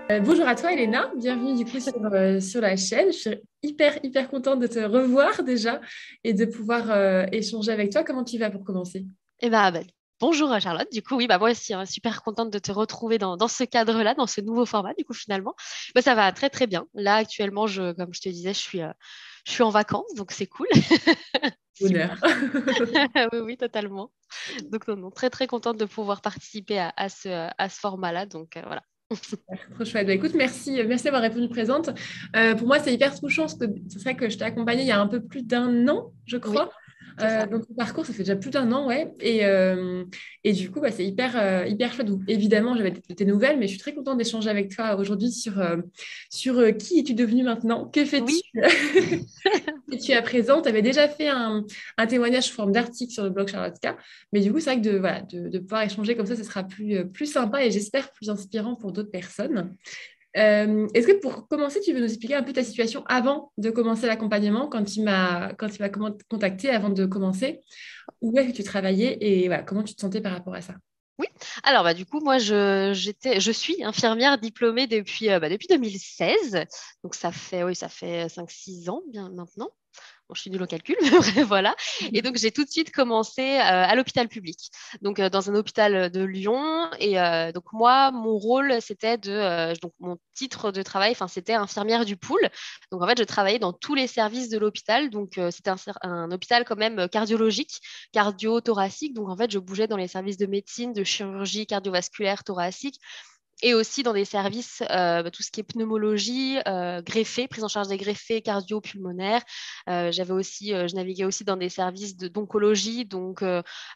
Bonjour à toi, Elena. Bienvenue du coup sur la chaîne. Je suis hyper contente de te revoir déjà et de pouvoir échanger avec toi. Comment tu vas pour commencer? Eh ben, bonjour Charlotte. Du coup, oui, bah moi aussi, hein, super contente de te retrouver dans ce cadre-là, dans ce nouveau format, du coup, finalement. Bah, ça va très, très bien. Là, actuellement, comme je te disais, je suis en vacances, donc c'est cool. Bonheur. Super. Oui, oui, totalement. Donc, non, non, très, très contente de pouvoir participer à ce format-là. Donc, voilà. Trop chouette. Bah, écoute, merci d'avoir répondu présente. Pour moi, c'est hyper touchant parce que c'est vrai que je t'ai accompagnée il y a un peu plus d'un an, je Oui, crois. c'est ça. Donc, le parcours, ça fait déjà plus d'un an, ouais. Et du coup, bah, c'est hyper chouette. Donc, évidemment, j'avais tes nouvelles, mais je suis très contente d'échanger avec toi aujourd'hui sur qui es-tu devenue maintenant? Que fais-tu? Oui. Et tu es à présent, tu avais déjà fait un témoignage sous forme d'article sur le blog Charlotte. Mais du coup, c'est vrai que voilà, de pouvoir échanger comme ça, ce sera plus sympa et j'espère plus inspirant pour d'autres personnes. Est-ce que pour commencer, tu veux nous expliquer un peu ta situation avant de commencer l'accompagnement, quand tu m'as contacté avant de commencer, où est-ce que tu travaillais et voilà, comment tu te sentais par rapport à ça? Oui. Alors, bah, du coup, moi, je suis infirmière diplômée depuis 2016. Donc, ça fait 5 6 ans bien maintenant. Bon, je suis nulle au calcul, mais bref, voilà. Et donc, j'ai tout de suite commencé à l'hôpital public, donc dans un hôpital de Lyon. Et donc, moi, mon rôle, donc mon titre de travail, enfin, c'était infirmière du pool. Donc, en fait, je travaillais dans tous les services de l'hôpital. Donc, c'était un hôpital quand même cardiologique, cardio-thoracique. Donc, en fait, je bougeais dans les services de médecine, de chirurgie cardiovasculaire, thoracique et aussi dans des services, tout ce qui est pneumologie, greffé, prise en charge des greffés cardio-pulmonaires. Je naviguais aussi dans des services d'oncologie, donc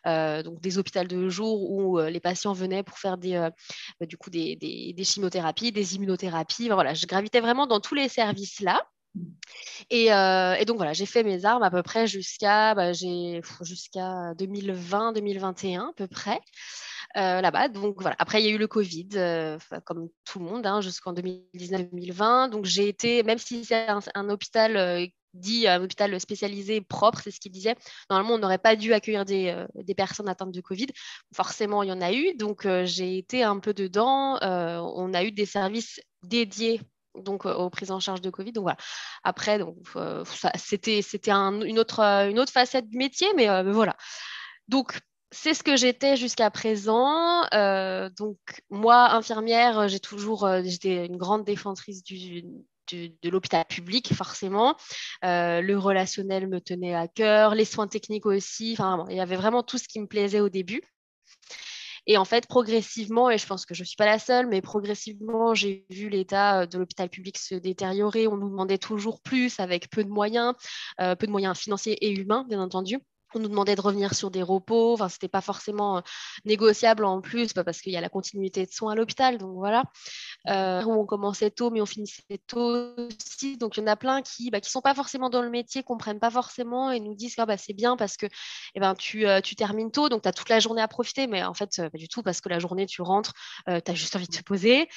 des hôpitaux de jour où les patients venaient pour faire des chimiothérapies, des immunothérapies. Enfin, voilà, je gravitais vraiment dans tous les services là. Et donc voilà, j'ai fait mes armes à peu près jusqu'à 2020-2021 à peu près là-bas. Donc voilà, après il y a eu le Covid, comme tout le monde, hein, jusqu'en 2019-2020. Donc j'ai été, même si c'est un hôpital dit un hôpital spécialisé propre, c'est ce qu'il disait. Normalement, on n'aurait pas dû accueillir des personnes atteintes de Covid. Forcément, il y en a eu. Donc j'ai été un peu dedans. On a eu des services dédiés donc aux prises en charge de Covid. Donc voilà. Après, donc c'était une autre facette du métier, mais voilà. Donc c'est ce que j'étais jusqu'à présent. Donc moi, infirmière, j'étais une grande défensrice de l'hôpital public, forcément. Le relationnel me tenait à cœur, les soins techniques aussi. Enfin, bon, il y avait vraiment tout ce qui me plaisait au début. Et en fait, progressivement, et je pense que je ne suis pas la seule, mais progressivement, j'ai vu l'état de l'hôpital public se détériorer. On nous demandait toujours plus avec peu de moyens financiers et humains, bien entendu. On nous demandait de revenir sur des repos. Enfin, c'était pas forcément négociable en plus, parce qu'il y a la continuité de soins à l'hôpital. Donc voilà. Où on commençait tôt, mais on finissait tôt aussi. Donc, il y en a plein qui sont pas forcément dans le métier, comprennent pas forcément et nous disent que c'est bien parce que tu termines tôt, donc tu as toute la journée à profiter. Mais en fait, pas du tout, parce que la journée, tu rentres, tu as juste envie de te poser.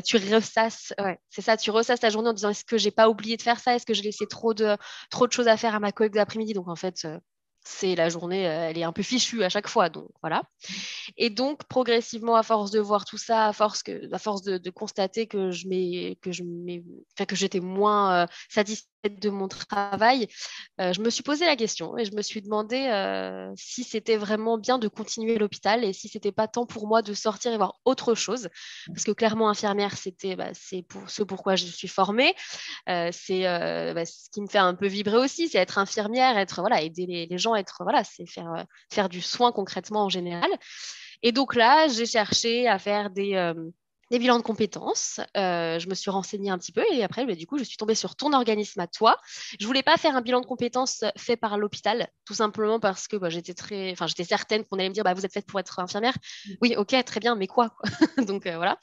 Tu ressasses, ouais, c'est ça, tu ressasses ta journée en disant est-ce que j'ai pas oublié de faire ça? Est-ce que j'ai laissé trop de choses à faire à ma collègue de l'après-midi? Donc, en fait, c'est la journée, elle est un peu fichue à chaque fois. Donc, voilà. Et donc, progressivement, à force de voir tout ça, à force de constater que j'étais moins satisfaite de mon travail, je me suis posé la question et je me suis demandé si c'était vraiment bien de continuer l'hôpital et si c'était pas temps pour moi de sortir et voir autre chose. Parce que clairement, infirmière, c'est pour ce pourquoi je suis formée. Ce qui me fait un peu vibrer aussi, c'est être infirmière, voilà, aider les gens, voilà, c'est faire du soin concrètement en général. Et donc là, j'ai cherché à faire des bilans de compétences. Je me suis renseignée un petit peu et après, du coup, je suis tombée sur ton organisme à toi. Je voulais pas faire un bilan de compétences fait par l'hôpital, tout simplement parce que j'étais certaine qu'on allait me dire, vous êtes faite pour être infirmière. Oui, ok, très bien, mais quoi? Donc voilà.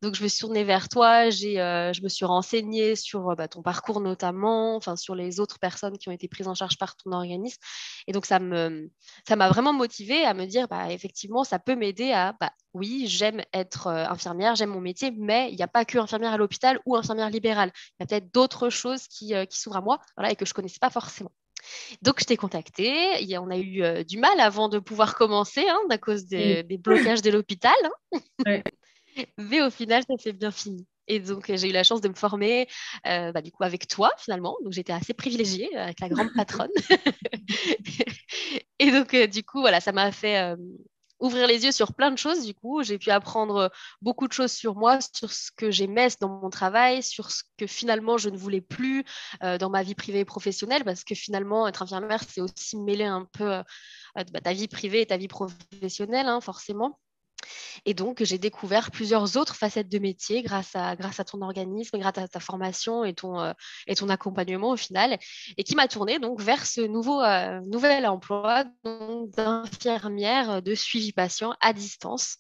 Donc, je me suis tournée vers toi, je me suis renseignée sur ton parcours notamment, enfin sur les autres personnes qui ont été prises en charge par ton organisme. Et donc, ça m'a vraiment motivée à me dire, effectivement, ça peut m'aider oui, j'aime être infirmière, j'aime mon métier, mais il n'y a pas que infirmière à l'hôpital ou infirmière libérale. Il y a peut-être d'autres choses qui s'ouvrent à moi, voilà, et que je ne connaissais pas forcément. Donc, je t'ai contacté. On a eu du mal avant de pouvoir commencer, hein, à cause Oui. des blocages de l'hôpital, hein. Ouais. Mais au final, ça s'est bien fini. Et donc, j'ai eu la chance de me former du coup avec toi finalement. Donc, j'étais assez privilégiée avec la grande patronne. Et donc, du coup, voilà, ça m'a fait ouvrir les yeux sur plein de choses. Du coup, j'ai pu apprendre beaucoup de choses sur moi, sur ce que j'aimais dans mon travail, sur ce que finalement je ne voulais plus dans ma vie privée et professionnelle, parce que finalement, être infirmière, c'est aussi mêler un peu ta vie privée et ta vie professionnelle, hein, forcément. Et donc, j'ai découvert plusieurs autres facettes de métier grâce à ton organisme, grâce à ta formation et ton accompagnement au final, et qui m'a tournée donc vers ce nouvel emploi donc, d'infirmière de suivi patient à distance.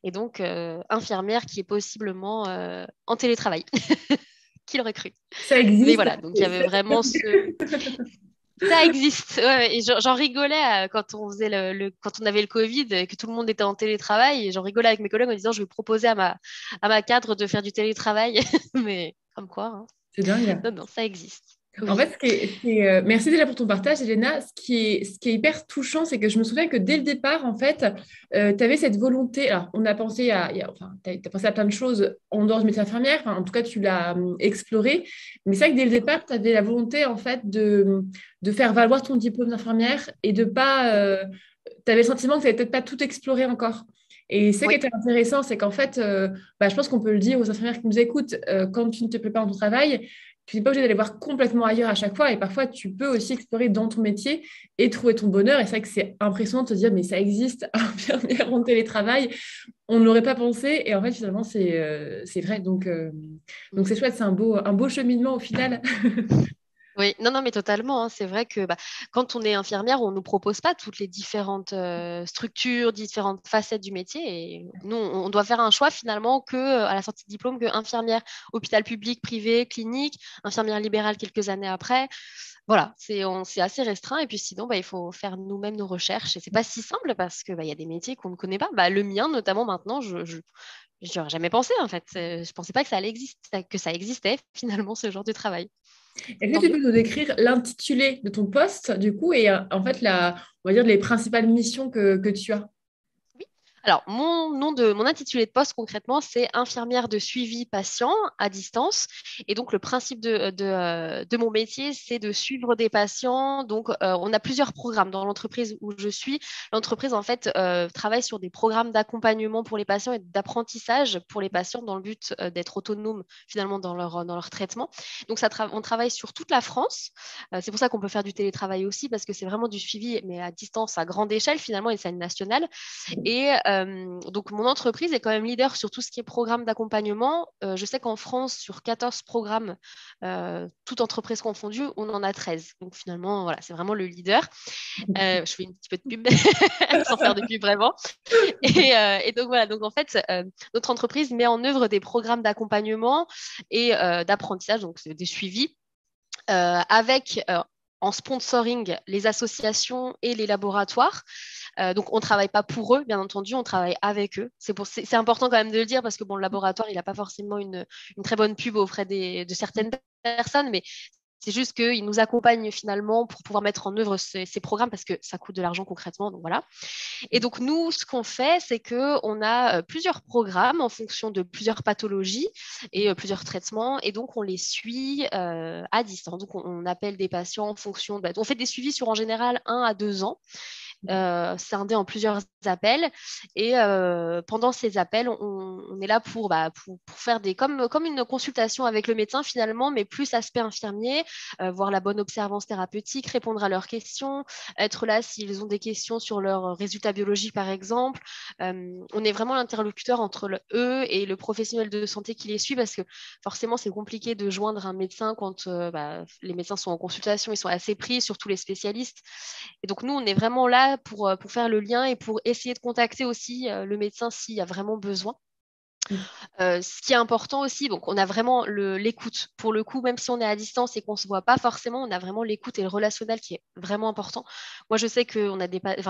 Et donc, infirmière qui est possiblement en télétravail. Qui l'aurait cru? Ça Mais existe. voilà, donc il y avait vraiment ce, ça existe. Ouais, et j'en rigolais quand on faisait quand on avait le Covid, et que tout le monde était en télétravail. Et j'en rigolais avec mes collègues en disant je vais proposer à ma cadre de faire du télétravail. Mais comme quoi, hein. C'est dingue. Non, non, ça existe. En Oui. fait, merci déjà pour ton partage, Elena. Ce qui est hyper touchant, c'est que je me souviens que dès le départ, en fait, tu avais cette volonté. Alors, on a pensé enfin, t'as pensé à plein de choses en dehors du métier d'infirmière. Enfin, en tout cas, tu l'as exploré. Mais c'est vrai que dès le départ, tu avais la volonté, en fait, de faire valoir ton diplôme d'infirmière et de pas. Tu avais le sentiment que tu n'avais peut-être pas tout exploré encore. Et ce qui Oui. était intéressant, c'est qu'en fait, je pense qu'on peut le dire aux infirmières qui nous écoutent, quand tu ne te plais pas dans ton travail, tu n'es pas obligé d'aller voir complètement ailleurs à chaque fois. Et parfois, tu peux aussi explorer dans ton métier et trouver ton bonheur. Et c'est vrai que c'est impressionnant de te dire, mais ça existe, infirmière en télétravail. On ne l'aurait pas pensé. Et en fait, finalement, c'est vrai. Donc c'est chouette, c'est un beau cheminement au final. Oui, non, non, mais totalement, hein. C'est vrai que quand on est infirmière, on ne nous propose pas toutes les différentes structures, différentes facettes du métier. Et nous, on doit faire un choix finalement à la sortie de diplôme, que infirmière, hôpital public, privé, clinique, infirmière libérale quelques années après. Voilà, c'est assez restreint. Et puis sinon, il faut faire nous-mêmes nos recherches. Et c'est pas si simple parce que y a des métiers qu'on ne connaît pas. Le mien, notamment maintenant, je n'aurais jamais pensé en fait. Je pensais pas que ça allait exister, que ça existait finalement ce genre de travail. Est-ce Tant que tu mieux. peux nous décrire l'intitulé de ton poste, du coup, et en fait, on va dire les principales missions que tu as? Oui. Alors, mon intitulé de poste concrètement, c'est infirmière de suivi patient à distance. Et donc, le principe de mon métier, c'est de suivre des patients. Donc, on a plusieurs programmes dans l'entreprise où je suis. L'entreprise, en fait, travaille sur des programmes d'accompagnement pour les patients et d'apprentissage pour les patients dans le but d'être autonomes finalement dans leur traitement. Donc, on travaille sur toute la France. C'est pour ça qu'on peut faire du télétravail aussi, parce que c'est vraiment du suivi, mais à distance, à grande échelle finalement, et c'est national. Et donc, mon entreprise est quand même leader sur tout ce qui est programme d'accompagnement. Je sais qu'en France, sur 14 programmes, toute entreprise confondue, on en a 13. Donc, finalement, voilà, c'est vraiment le leader. Je fais un petit peu de pub, sans faire de pub vraiment. Et donc, voilà. Donc, en fait, notre entreprise met en œuvre des programmes d'accompagnement et d'apprentissage, donc des suivis, avec en sponsoring les associations et les laboratoires. Donc, on ne travaille pas pour eux, bien entendu, on travaille avec eux. C'est important quand même de le dire parce que bon, le laboratoire, il n'a pas forcément une très bonne pub auprès de certaines personnes, mais c'est juste qu'ils nous accompagnent finalement pour pouvoir mettre en œuvre ces programmes parce que ça coûte de l'argent concrètement. Donc voilà. Et donc nous, ce qu'on fait, c'est qu'on a plusieurs programmes en fonction de plusieurs pathologies et plusieurs traitements. Et donc on les suit à distance. Donc on appelle des patients en fonction on fait des suivis sur en général 1 à 2 ans. Scindé en plusieurs appels. Et pendant ces appels, on est là pour faire comme une consultation avec le médecin finalement, mais plus aspect infirmier, voir la bonne observance thérapeutique, répondre à leurs questions, être là s'ils ont des questions sur leurs résultats biologiques par exemple. On est vraiment l'interlocuteur entre eux et le professionnel de santé qui les suit parce que forcément c'est compliqué de joindre un médecin quand les médecins sont en consultation, ils sont assez pris, surtout les spécialistes. Et donc, nous, on est vraiment là pour faire le lien et pour essayer de contacter aussi le médecin s'il y a vraiment besoin. Ce qui est important aussi, donc on a vraiment l'écoute. Pour le coup, même si on est à distance et qu'on ne se voit pas forcément, on a vraiment l'écoute et le relationnel qui est vraiment important. Moi, je sais que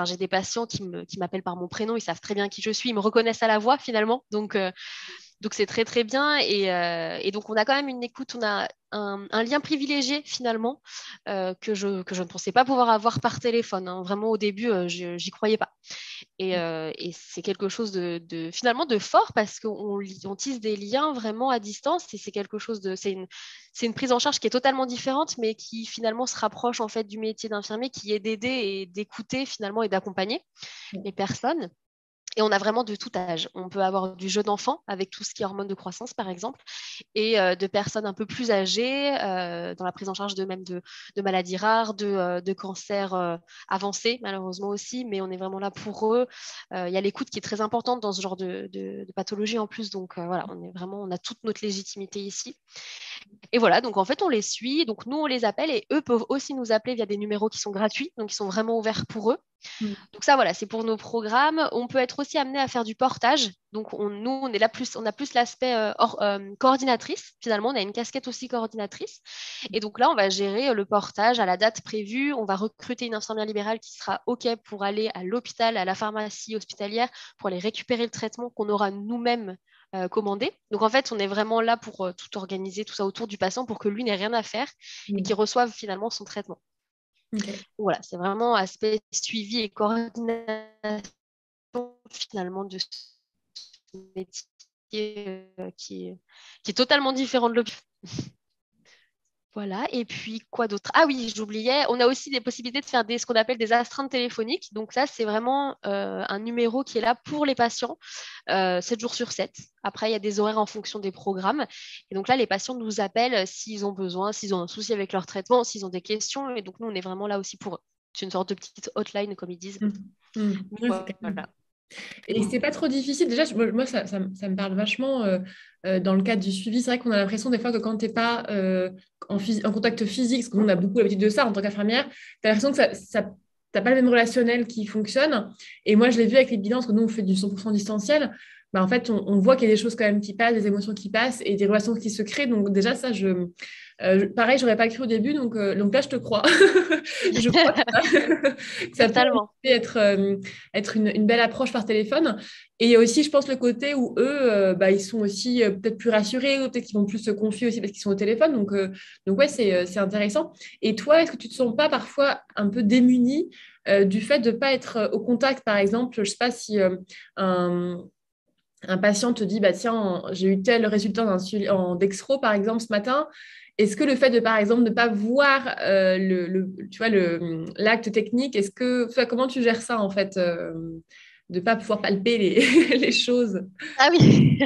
j'ai des patients qui m'appellent par mon prénom, ils savent très bien qui je suis, ils me reconnaissent à la voix finalement. Donc c'est très très bien et donc on a quand même une écoute, on a un lien privilégié finalement que je ne pensais pas pouvoir avoir par téléphone, hein. Vraiment au début, j'y croyais pas. Et c'est quelque chose finalement de fort parce qu'on tisse des liens vraiment à distance et c'est quelque chose c'est une prise en charge qui est totalement différente mais qui finalement se rapproche en fait du métier d'infirmier qui est d'aider et d'écouter finalement et d'accompagner les personnes. Et on a vraiment de tout âge. On peut avoir du jeune enfant avec tout ce qui est hormones de croissance, par exemple, et de personnes un peu plus âgées dans la prise en charge de maladies rares, de cancers avancés, malheureusement aussi, mais on est vraiment là pour eux. Il y a l'écoute qui est très importante dans ce genre de pathologie en plus. Donc voilà, on a toute notre légitimité ici. Et voilà, donc en fait, on les suit. Donc nous, on les appelle et eux peuvent aussi nous appeler via des numéros qui sont gratuits, donc ils sont vraiment ouverts pour eux. Donc ça, voilà, c'est pour nos programmes. On peut être aussi amené à faire du portage. Donc nous, on a plus l'aspect coordinatrice. Finalement, on a une casquette aussi coordinatrice. Et donc là, on va gérer le portage à la date prévue. On va recruter une infirmière libérale qui sera OK pour aller à l'hôpital, à la pharmacie hospitalière, pour aller récupérer le traitement qu'on aura nous-mêmes commandé. Donc en fait, on est vraiment là pour tout organiser, tout ça autour du patient pour que lui n'ait rien à faire et qu'il reçoive finalement son traitement. Okay. Voilà, c'est vraiment aspect suivi et coordination finalement de ce métier qui est totalement différent de l'hôpital. Voilà, et puis quoi d'autre? Ah oui, j'oubliais, on a aussi des possibilités de faire ce qu'on appelle des astreintes téléphoniques. Donc ça, c'est vraiment un numéro qui est là pour les patients 7 jours sur 7. Après, il y a des horaires en fonction des programmes. Et donc là, les patients nous appellent s'ils ont besoin, s'ils ont un souci avec leur traitement, s'ils ont des questions. Et donc nous, on est vraiment là aussi pour eux. C'est une sorte de petite hotline, comme ils disent. Voilà. Et c'est pas trop difficile. Déjà, moi, ça me parle vachement dans le cadre du suivi. C'est vrai qu'on a l'impression des fois que quand tu n'es pas en contact physique, parce qu'on a beaucoup l'habitude de ça en tant qu'infirmière, tu as l'impression que tu n'as pas le même relationnel qui fonctionne. Et moi, je l'ai vu avec les bilans, parce que nous, on fait du 100% distanciel. Bah, en fait, on voit qu'il y a des choses quand même qui passent, des émotions qui passent et des relations qui se créent. Donc déjà, ça, pareil, j'aurais pas cru au début. Donc là, je te crois. Je crois que ça peut être une belle approche par téléphone. Et il y a aussi, je pense, le côté où eux, ils sont aussi peut-être plus rassurés, ou peut-être qu'ils vont plus se confier aussi parce qu'ils sont au téléphone. Donc ouais, c'est intéressant. Et toi, est-ce que tu te sens pas parfois un peu démuni du fait de ne pas être au contact, par exemple? Je ne sais pas si un patient te dit, bah, tiens, j'ai eu tel résultat en dextro, par exemple, ce matin. Est-ce que le fait de, par exemple, ne pas voir l'acte technique, comment tu gères ça, en fait, de ne pas pouvoir palper les choses? Ah oui.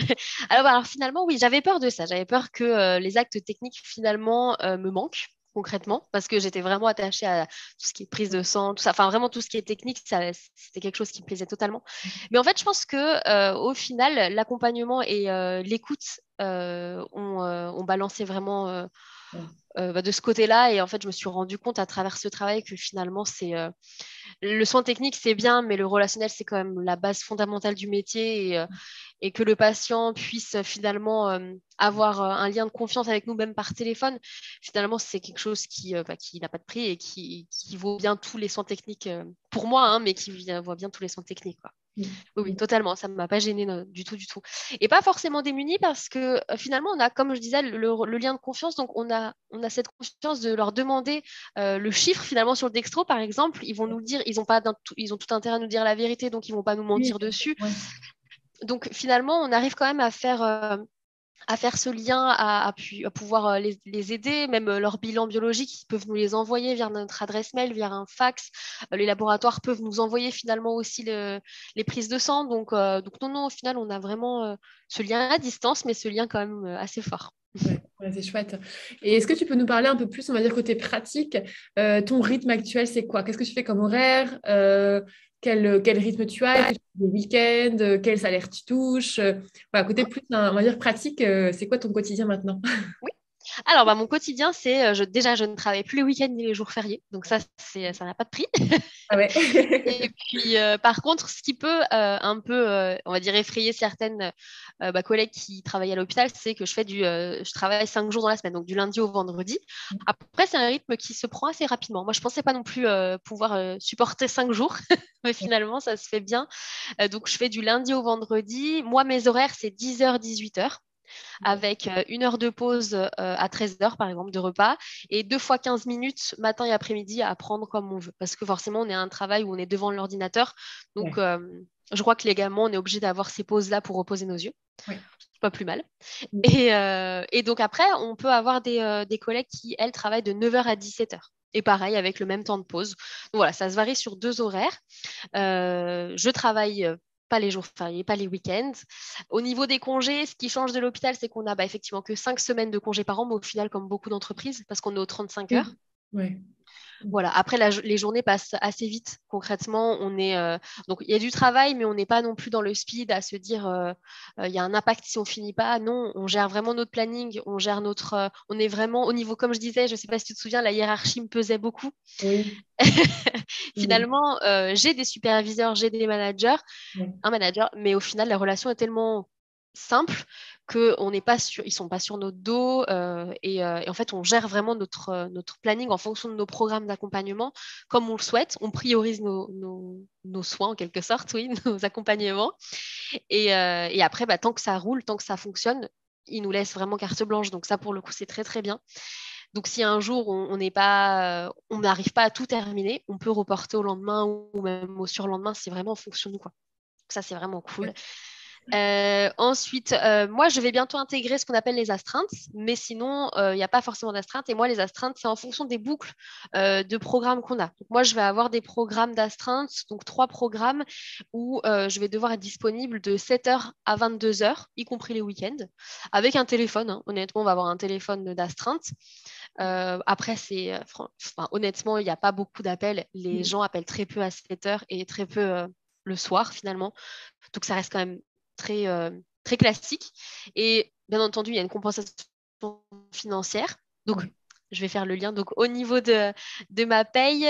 Alors finalement, oui, j'avais peur de ça. J'avais peur que les actes techniques, finalement, me manquent concrètement, parce que j'étais vraiment attachée à tout ce qui est prise de sang, tout ça. Enfin, vraiment, tout ce qui est technique, c'était quelque chose qui me plaisait totalement. Mais en fait, je pense que au final, l'accompagnement et l'écoute ont balancé vraiment de ce côté-là. Et en fait, je me suis rendu compte à travers ce travail que finalement, le soin technique, c'est bien, mais le relationnel, c'est quand même la base fondamentale du métier. Et que le patient puisse finalement avoir un lien de confiance avec nous, même par téléphone, finalement, c'est quelque chose qui n'a pas de prix et qui vaut bien tous les soins techniques, pour moi, hein, mais qui vaut bien tous les soins techniques, quoi. Oui, totalement. Ça ne m'a pas gênée du tout, du tout. Et pas forcément démunie parce que finalement, on a, comme je disais, le lien de confiance. Donc, on a cette confiance de leur demander le chiffre finalement sur le dextro, par exemple. Ils vont nous le dire, ils ont tout intérêt à nous dire la vérité, donc ils ne vont pas nous mentir dessus. Ouais. Donc finalement, on arrive quand même à faire ce lien, à pouvoir les aider, même leur bilan biologique, ils peuvent nous les envoyer via notre adresse mail, via un fax. Les laboratoires peuvent nous envoyer finalement aussi les prises de sang. Donc non, au final, on a vraiment ce lien à distance, mais ce lien quand même assez fort. Ouais, c'est chouette. Et est-ce que tu peux nous parler un peu plus, on va dire, côté pratique, ton rythme actuel, c'est quoi? Qu'est-ce que tu fais comme horaire? Quel rythme tu as? Est-ce que tu fais des week-ends? Quel salaire tu touches? Voilà, côté plus, on va dire, pratique, c'est quoi ton quotidien maintenant? Oui. Alors, mon quotidien, c'est déjà, je ne travaille plus les week-ends ni les jours fériés. Donc ça n'a pas de prix. Ah ouais. Et puis, par contre, ce qui peut un peu, on va dire, effrayer certaines collègues qui travaillent à l'hôpital, c'est que je travaille 5 jours dans la semaine, donc du lundi au vendredi. Après, c'est un rythme qui se prend assez rapidement. Moi, je ne pensais pas non plus pouvoir supporter 5 jours, mais finalement, ça se fait bien. Donc, je fais du lundi au vendredi. Moi, mes horaires, c'est 10h, 18h. avec 1 heure de pause à 13 heures, par exemple, de repas, et 2 fois 15 minutes, matin et après-midi, à prendre comme on veut. Parce que forcément, on est à un travail où on est devant l'ordinateur. Donc, Ouais. je crois que légalement, on est obligé d'avoir ces pauses-là pour reposer nos yeux. Ouais. C'est pas plus mal. Mm. Et donc, après, on peut avoir des collègues qui, elles, travaillent de 9 heures à 17 heures. Et pareil, avec le même temps de pause. Donc voilà, ça se varie sur 2 horaires. Je travaille pas les jours fériés, pas les week-ends. Au niveau des congés, ce qui change de l'hôpital, c'est qu'on a effectivement que 5 semaines de congés par an, mais au final, comme beaucoup d'entreprises, parce qu'on est aux 35 heures. Oui. Ouais. Voilà. Après, les journées passent assez vite. Concrètement, donc il y a du travail, mais on n'est pas non plus dans le speed à se dire il y a un impact si on finit pas. Non, on gère vraiment notre planning, on gère on est vraiment au niveau, comme je disais, je sais pas si tu te souviens, la hiérarchie me pesait beaucoup. Oui. Mm. Finalement, j'ai des superviseurs, j'ai des managers, Ouais. un manager, mais au final, la relation est tellement simple que on n'est pas sur, ils sont pas sur notre dos et en fait, on gère vraiment notre planning en fonction de nos programmes d'accompagnement comme on le souhaite. On priorise nos soins en quelque sorte, oui, nos accompagnements. Et après, tant que ça roule, tant que ça fonctionne, ils nous laissent vraiment carte blanche. Donc ça, pour le coup, c'est très très bien. Donc, si un jour on n'est pas, on n'arrive pas à tout terminer, on peut reporter au lendemain ou même au surlendemain. C'est vraiment en fonction de nous, quoi. Donc, ça, c'est vraiment cool. Ensuite, moi, je vais bientôt intégrer ce qu'on appelle les astreintes, mais sinon, il n'y a pas forcément d'astreintes. Et moi, les astreintes, c'est en fonction des boucles de programmes qu'on a. Donc, moi, je vais avoir des programmes d'astreintes, donc 3 programmes où je vais devoir être disponible de 7 heures à 22 heures, y compris les week-ends, avec un téléphone, hein. Honnêtement, on va avoir un téléphone d'astreinte. Après, honnêtement, il n'y a pas beaucoup d'appels. Les Mm. gens appellent très peu à 7 heures et très peu le soir, finalement. Donc, ça reste quand même très, très classique. Et bien entendu, il y a une compensation financière. Donc, Ouais. je vais faire le lien. Donc, au niveau de ma paye,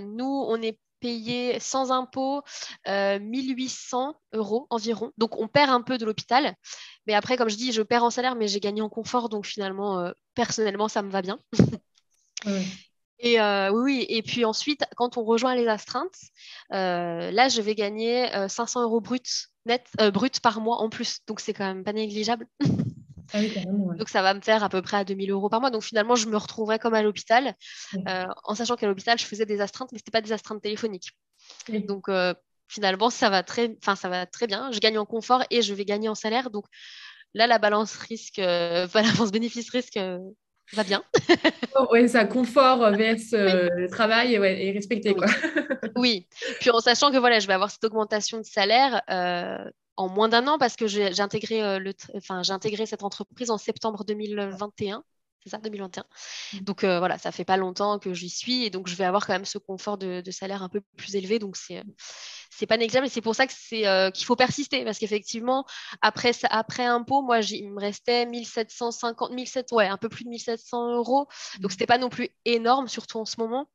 nous, on est payé sans impôt 1800 euros environ. Donc, on perd un peu de l'hôpital. Mais après, comme je dis, je perds en salaire, mais j'ai gagné en confort. Donc, finalement, personnellement, ça me va bien. Ouais. Et oui, oui. Et puis ensuite, quand on rejoint les astreintes, là, je vais gagner 500 euros brut par mois en plus. Donc, c'est quand même pas négligeable. Ah oui, carrément, ouais. Donc, ça va me faire à peu près à 2000 euros par mois. Donc, finalement, je me retrouverai comme à l'hôpital, Ouais. en sachant qu'à l'hôpital, je faisais des astreintes, mais ce n'était pas des astreintes téléphoniques. Oui. Donc, finalement, ça va très bien. Je gagne en confort et je vais gagner en salaire. Donc, là, la balance risque, la balance bénéfice-risque va bien. Oh, ouais, ça, confort vs Oui. travail, ouais, et respecté, quoi. Oui. Oui, puis en sachant que voilà, je vais avoir cette augmentation de salaire en moins d'un an parce que j'ai intégré, j'ai intégré cette entreprise en septembre 2021. C'est ça, 2021. Donc voilà, ça fait pas longtemps que j'y suis et donc je vais avoir quand même ce confort de salaire un peu plus élevé. Donc c'est pas négligeable et c'est pour ça que c'est qu'il faut persister parce qu'effectivement après impôt, moi il me restait 1750, 1700, ouais, un peu plus de 1700 euros. Donc c'était pas non plus énorme, surtout en ce moment.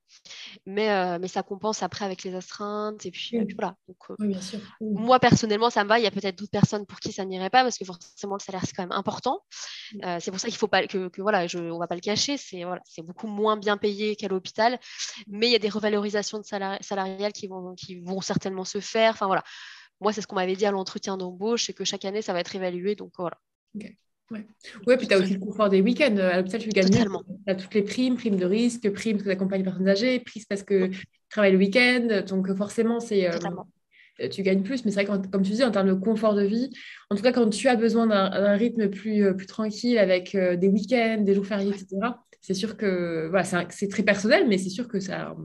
Mais ça compense après avec les astreintes. Et puis Oui, voilà. Donc, oui, bien sûr. Oui. moi, personnellement, ça me va. Il y a peut-être d'autres personnes pour qui ça n'irait pas parce que forcément, le salaire, c'est quand même important. C'est pour ça qu'il faut pas voilà, on va pas le cacher. C'est beaucoup moins bien payé qu'à l'hôpital. Mais il y a des revalorisations salariales qui vont certainement se faire. Enfin, voilà. Moi, c'est ce qu'on m'avait dit à l'entretien d'embauche, c'est que chaque année, ça va être évalué. Donc, voilà. Ok. Ouais. Ouais, puis tu as aussi le confort des week-ends. À l'hôpital, tu gagnes mieux. Totalement. Tu as toutes les primes, primes de risque, primes parce que tu accompagnes les personnes âgées, primes parce que tu travailles le week-end. Donc, forcément, Totalement. tu gagnes plus. Mais c'est vrai que, comme tu dis, en termes de confort de vie, en tout cas, quand tu as besoin d'un rythme plus tranquille avec des week-ends, des jours fériés, etc., c'est sûr que voilà, c'est très personnel, mais c'est sûr que ça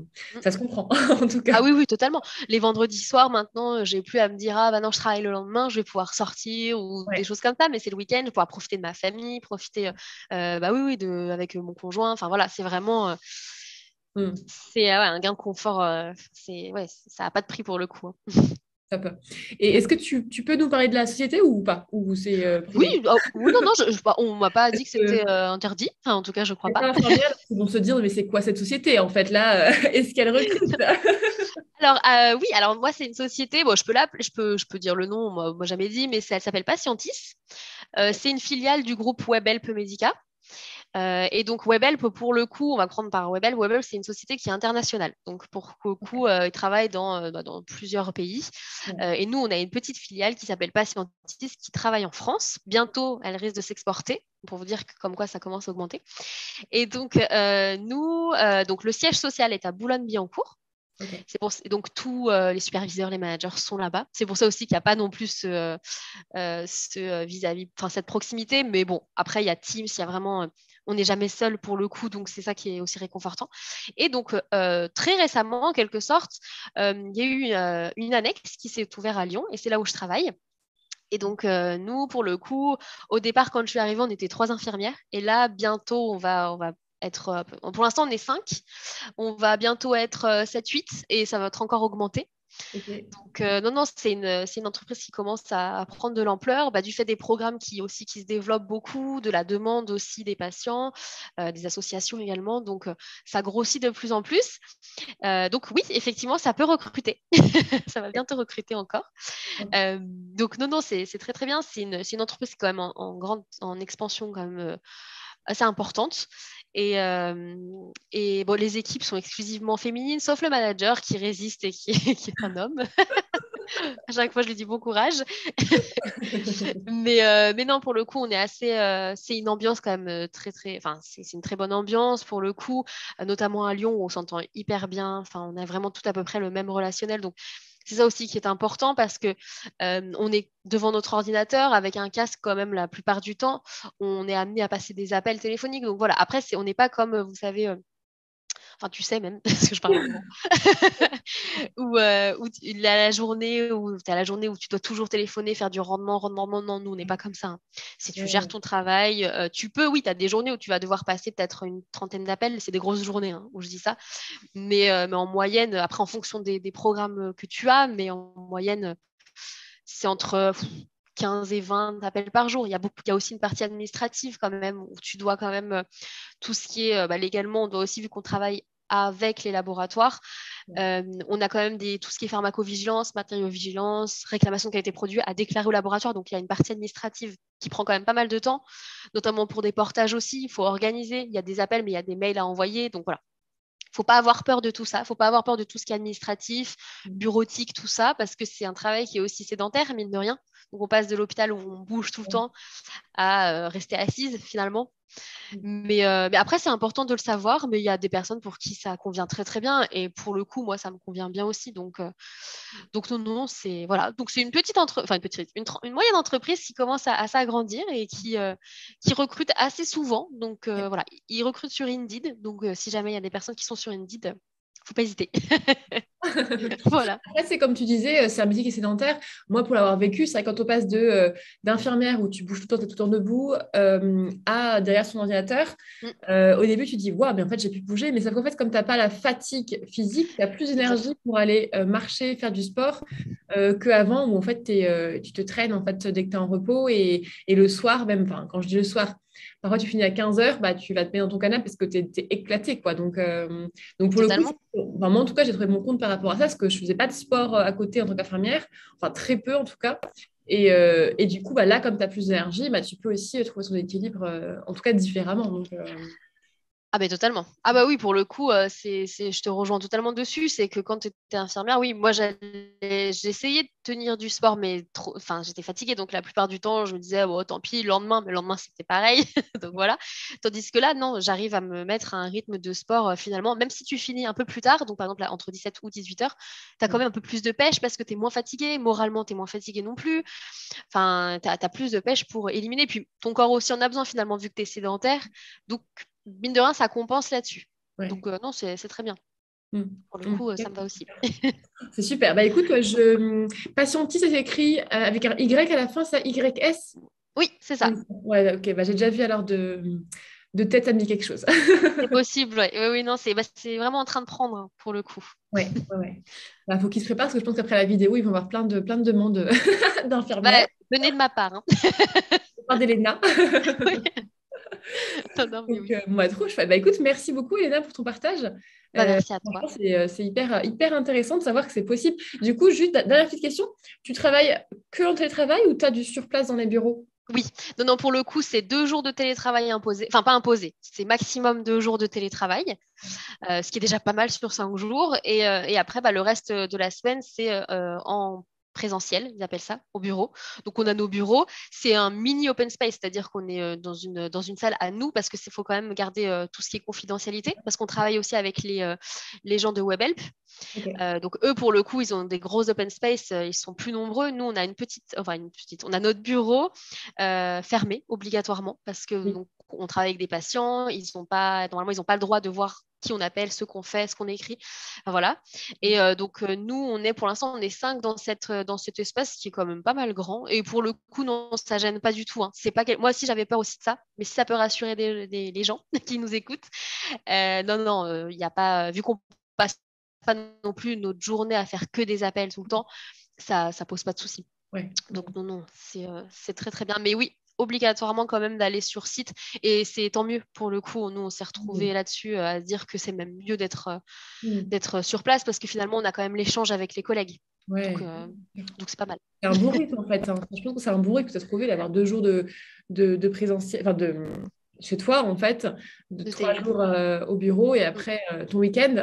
se comprend, en tout cas. Ah oui, oui, totalement. Les vendredis soirs, maintenant, j'ai plus à me dire, ah bah non, je travaille le lendemain, je vais pouvoir sortir ou des Ouais. choses comme ça, mais c'est le week-end, je vais pouvoir profiter de ma famille, profiter, bah oui, oui, avec mon conjoint. Enfin voilà, c'est vraiment, Hmm. ouais, un gain de confort. Ouais, ça n'a pas de prix pour le coup, hein. Ça peut. Et est-ce que tu peux nous parler de la société ou pas? Ou c'est Oui, privé? oui, non, non, on m'a pas dit que Euh, c'était interdit. Enfin, en tout cas, je crois Les pas. pas infirmières ils vont se dire, mais c'est quoi cette société en fait là? Est-ce qu'elle recrute? Alors, oui, alors moi, c'est une société, bon, je peux dire le nom, moi jamais dit, mais elle s'appelle Patientis. C'est une filiale du groupe WebHelp Medica. Et donc, Webhelp, pour le coup, on va prendre par Webhelp. Webhelp, c'est une société qui est internationale. Donc, pour le coup, ils travaillent dans plusieurs pays. Et nous, on a une petite filiale qui s'appelle Patientis qui travaille en France. Bientôt, elle risque de s'exporter pour vous dire que, comme quoi ça commence à augmenter. Et donc, donc le siège social est à Boulogne-Billancourt. Ok. Donc, tous les superviseurs, les managers sont là-bas. C'est pour ça aussi qu'il n'y a pas non plus vis-à-vis, enfin, cette proximité. Mais bon, après, il y a Teams, il y a vraiment, on n'est jamais seul pour le coup, donc c'est ça qui est aussi réconfortant. Et donc, très récemment, en quelque sorte, il y a eu une annexe qui s'est ouverte à Lyon, et c'est là où je travaille. Et donc, nous, pour le coup, au départ, quand je suis arrivée, on était 3 infirmières. Et là, bientôt, on va être. Pour l'instant, on est 5. On va bientôt être 7-8 et ça va être encore augmenté. Ok. Donc, non, c'est une entreprise qui commence à prendre de l'ampleur, du fait des programmes qui se développent beaucoup, de la demande aussi des patients, des associations également. Donc, ça grossit de plus en plus. Donc, oui, effectivement, ça peut recruter. Ça va bientôt recruter encore. Donc, non, c'est très, très bien. C'est une entreprise qui est quand même en expansion quand même assez importante. Et bon, les équipes sont exclusivement féminines, sauf le manager qui résiste et qui est un homme. À chaque fois, je lui dis bon courage. Mais non, pour le coup, on est assez. C'est une ambiance quand même très, très. Enfin, c'est une très bonne ambiance pour le coup, notamment à Lyon où on s'entend hyper bien. Enfin, on a vraiment tout à peu près le même relationnel. Donc, c'est ça aussi qui est important parce que on est devant notre ordinateur avec un casque quand même la plupart du temps. On est amené à passer des appels téléphoniques. Donc voilà. Après, on n'est pas comme vous savez. Enfin, tu sais même, parce que je parle lentement, où tu as la journée où tu dois toujours téléphoner, faire du rendement, rendement, rendement. Non, nous, on n'est pas comme ça, hein. Si tu gères Ouais. ton travail, tu peux, oui, tu as des journées où tu vas devoir passer peut-être une trentaine d'appels. C'est des grosses journées, hein, où je dis ça. Mais en moyenne, après, en fonction des programmes que tu as, mais en moyenne, c'est entre 15 et 20 appels par jour. Il y a aussi une partie administrative quand même, où tu dois quand même tout ce qui est légalement, on doit aussi, vu qu'on travaille avec les laboratoires, on a quand même tout ce qui est pharmacovigilance, matériaux-vigilance, réclamation de qualité produit à déclarer au laboratoire. Donc, il y a une partie administrative qui prend quand même pas mal de temps, notamment pour des portages aussi. Il faut organiser. Il y a des appels, mais il y a des mails à envoyer. Donc, voilà. Faut pas avoir peur de tout ça. Faut pas avoir peur de tout ce qui est administratif, bureautique, tout ça, parce que c'est un travail qui est aussi sédentaire, mine de rien. Donc, on passe de l'hôpital où on bouge tout le temps à rester assise, finalement. Mais après, c'est important de le savoir, mais il y a des personnes pour qui ça convient très très bien. Et pour le coup, moi, ça me convient bien aussi. Donc non, non, c'est voilà. Donc c'est une petite enfin une moyenne entreprise qui commence à s'agrandir et qui recrute assez souvent. Donc voilà, ils recrutent sur Indeed. Donc si jamais il y a des personnes qui sont sur Indeed, faut pas hésiter. Voilà. Après, c'est comme tu disais, c'est un métier qui est sédentaire. Moi, pour l'avoir vécu, c'est vrai que quand on passe d'infirmière où tu bouges tout le temps, tu es tout le temps debout, à derrière son ordinateur, Mm, au début, tu te dis, waouh, mais en fait, j'ai pu bouger. Mais sauf qu'en fait, comme tu n'as pas la fatigue physique, tu as plus d'énergie exactement. pour aller marcher, faire du sport qu'avant où en fait, tu te traînes en fait, dès que tu es en repos. Et le soir, même, enfin, quand je dis le soir, parfois tu finis à 15 heures, bah, tu vas te mettre dans ton canapé parce que tu es éclaté. Quoi. Donc, pour le coup, Totalement. enfin, moi, en tout cas, j'ai trouvé mon compte par rapport à ça parce que je ne faisais pas de sport à côté en tant qu'infirmière, enfin très peu en tout cas. Et du coup, bah, là, comme tu as plus d'énergie, bah, tu peux aussi trouver son équilibre, en tout cas différemment. Ah ben totalement. Ah bah oui, pour le coup, je te rejoins totalement dessus. C'est que quand tu étais infirmière, oui, moi j'essayais de tenir du sport, mais trop, enfin, j'étais fatiguée. Donc la plupart du temps, je me disais, oh, tant pis, le lendemain, mais le lendemain, c'était pareil. Donc voilà. Tandis que là, non, j'arrive à me mettre à un rythme de sport finalement, même si tu finis un peu plus tard, donc par exemple là, entre 17 ou 18 heures, tu as quand même un peu plus de pêche parce que tu es moins fatigué. Moralement, tu es moins fatigué non plus. Enfin, tu as plus de pêche pour éliminer. Puis ton corps aussi en a besoin finalement, vu que tu es sédentaire. Donc, mine de rien, ça compense là-dessus. Ouais. Donc, non, c'est très bien. Mm. Pour le Mm. coup, ça me va aussi. C'est super. Bah écoute, Patientis, ça s'écrit avec un Y à la fin, ça YS. Oui, c'est ça. Ouais, ok. Bah, j'ai déjà vu alors de tête, ça me dit quelque chose. C'est possible. Ouais. Oui, oui, non, c'est vraiment en train de prendre hein, pour le coup. Ouais, ouais, ouais. Bah, faut qu'ils se préparent parce que je pense qu'après la vidéo, ils vont avoir plein de demandes d'infirmières. Venez de ma part. Hein. Plein d'Elena. Oui. Non, non, mais Donc, oui. moi, trop chouette. Bah, écoute, merci beaucoup, Elena, pour ton partage. Merci à toi. Franchement, c'est hyper intéressant de savoir que c'est possible. Du coup, juste, dernière petite question. Tu travailles que en télétravail ou tu as du surplace dans les bureaux? Oui, non, non, pour le coup, c'est 2 jours de télétravail imposés, enfin pas imposés, c'est maximum 2 jours de télétravail, ce qui est déjà pas mal sur 5 jours. Et après, bah, le reste de la semaine, c'est en présentiel, ils appellent ça, au bureau. Donc on a nos bureaux, c'est un mini open space, c'est-à-dire qu'on est dans une salle à nous, parce qu'il faut quand même garder tout ce qui est confidentialité, parce qu'on travaille aussi avec les gens de WebHelp. Ok. Donc eux, pour le coup, ils ont des gros open space, ils sont plus nombreux. Nous, on a on a notre bureau fermé obligatoirement parce que Oui. donc, on travaille avec des patients, normalement, ils n'ont pas le droit de voir qui on appelle, ce qu'on fait, ce qu'on écrit. Enfin, voilà. Et donc nous, pour l'instant, on est 5 dans cet espace qui est quand même pas mal grand. Et pour le coup, non, ça gêne pas du tout, hein. C'est pas Moi aussi, j'avais peur aussi de ça, mais si ça peut rassurer les gens qui nous écoutent, non, non, il n'y a pas, vu qu'on passe pas non plus notre journée à faire que des appels tout le temps, ça pose pas de soucis. Ouais. Donc non, non, c'est très très bien. Mais oui, obligatoirement quand même d'aller sur site. Et c'est tant mieux pour le coup. Nous, on s'est Mm. retrouvés là-dessus à se dire que c'est même mieux Mm. d'être sur place parce que finalement, on a quand même l'échange avec les collègues. Donc, Ouais. donc c'est pas mal. C'est un bon rythme en fait, hein. Je pense que c'est un bon rythme que tu as trouvé d'avoir 2 jours de présentiel, enfin chez toi en fait, de De 3 jours télétravail. au bureau et Mm. après ton week-end,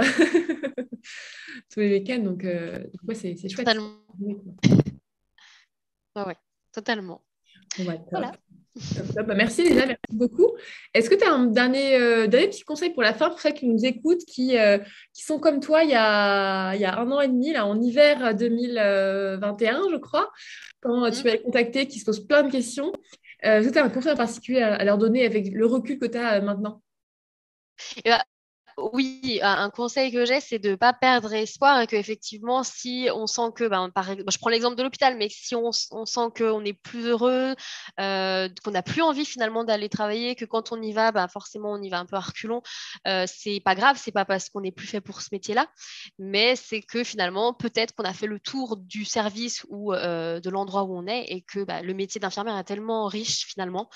tous les week-ends. Donc ouais, c'est chouette. Totalement. Oui, quoi. Ouais, ouais, totalement. Bon, bah, top. Voilà. Top, top. Bah, merci Léna, merci beaucoup. Est-ce que tu as un dernier petit conseil pour la fin, pour celles qui nous écoutent, qui sont comme toi il y a 1 an et demi, là, en hiver 2021, je crois, quand tu Mm. m'avais contacté, qui se posent plein de questions. Est-ce que tu as un conseil en particulier à leur donner avec le recul que tu as maintenant? Et bah, oui, un conseil que j'ai, c'est de ne pas perdre espoir et qu'effectivement, si on sent que, je prends l'exemple de l'hôpital, mais si on sent qu'on n'est plus heureux, qu'on n'a plus envie finalement d'aller travailler, que quand on y va, forcément, on y va un peu à reculons, c'est pas grave, c'est pas parce qu'on n'est plus fait pour ce métier-là, mais c'est que finalement, peut-être qu'on a fait le tour du service ou de l'endroit où on est et que le métier d'infirmière est tellement riche finalement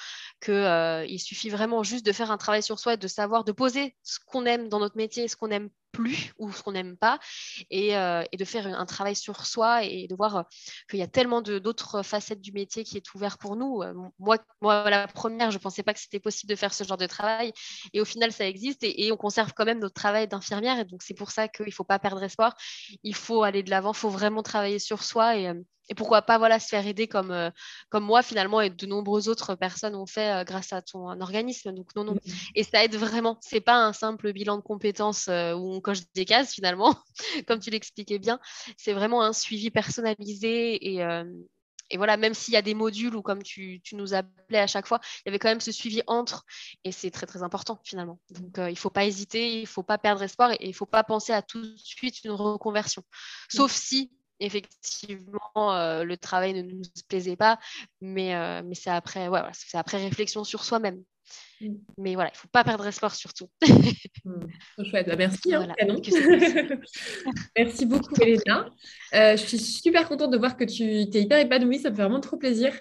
qu'il suffit vraiment juste de faire un travail sur soi et de savoir, de poser ce qu'on aime dans notre métier, ce qu'on n'aime plus ou ce qu'on n'aime pas, et de faire un travail sur soi et de voir qu'il y a tellement d'autres facettes du métier qui est ouvert pour nous. Moi, la première, je ne pensais pas que c'était possible de faire ce genre de travail, et au final, ça existe, et on conserve quand même notre travail d'infirmière, et donc c'est pour ça qu'il ne faut pas perdre espoir, il faut aller de l'avant, il faut vraiment travailler sur soi, et pourquoi pas se faire aider comme moi finalement et de nombreuses autres personnes ont fait grâce à ton organisme. Donc non, non. Et ça aide vraiment. C'est pas un simple bilan de compétences où on coche des cases finalement, comme tu l'expliquais bien. C'est vraiment un suivi personnalisé et voilà, même s'il y a des modules ou comme tu nous appelais à chaque fois, il y avait quand même ce suivi entre et c'est très très important finalement. Donc il ne faut pas hésiter, il ne faut pas perdre espoir et il ne faut pas penser à tout de suite une reconversion. Sauf si effectivement le travail ne nous plaisait pas, mais c'est après, ouais, voilà, c'est après réflexion sur soi-même. Mais voilà, il ne faut pas perdre espoir surtout. Trop chouette. Bah, merci, hein, Voilà, et canon. que c'est possible. Merci Je beaucoup, t'en prie. Elena. Je suis super contente de voir que tu t'es hyper épanouie. Ça me fait vraiment trop plaisir.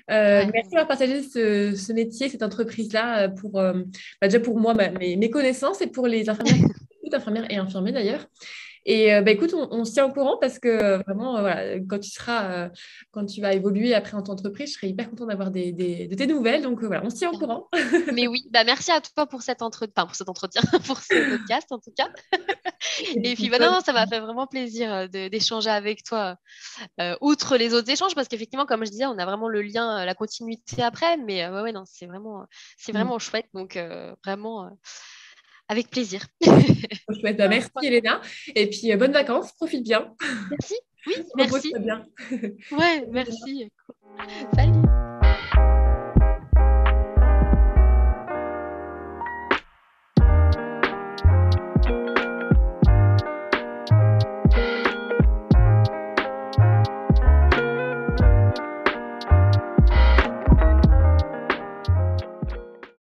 Ouais. Merci d'avoir partagé ce métier, cette entreprise-là, déjà pour moi, mes connaissances et pour les infirmières, toutes infirmières et infirmiers d'ailleurs. Et écoute, on se tient au courant parce que vraiment, voilà, quand tu vas évoluer après en ton entreprise, je serais hyper contente d'avoir de tes nouvelles. Donc voilà, on se tient au courant. Mais oui, merci à toi pour pour cet entretien, pour ce podcast en tout cas. Et Et puis, puis, non, non, ça m'a fait vraiment plaisir d'échanger avec toi, outre les autres échanges, parce qu'effectivement, comme je disais, on a vraiment le lien, la continuité après, mais ouais, ouais, non, c'est vraiment chouette, donc vraiment avec plaisir. trop chouette. Bah, merci, Voilà. Elena. Et puis, bonnes vacances, profite bien. Merci, oui, merci. Repose-toi bien. Ouais, merci. Salut.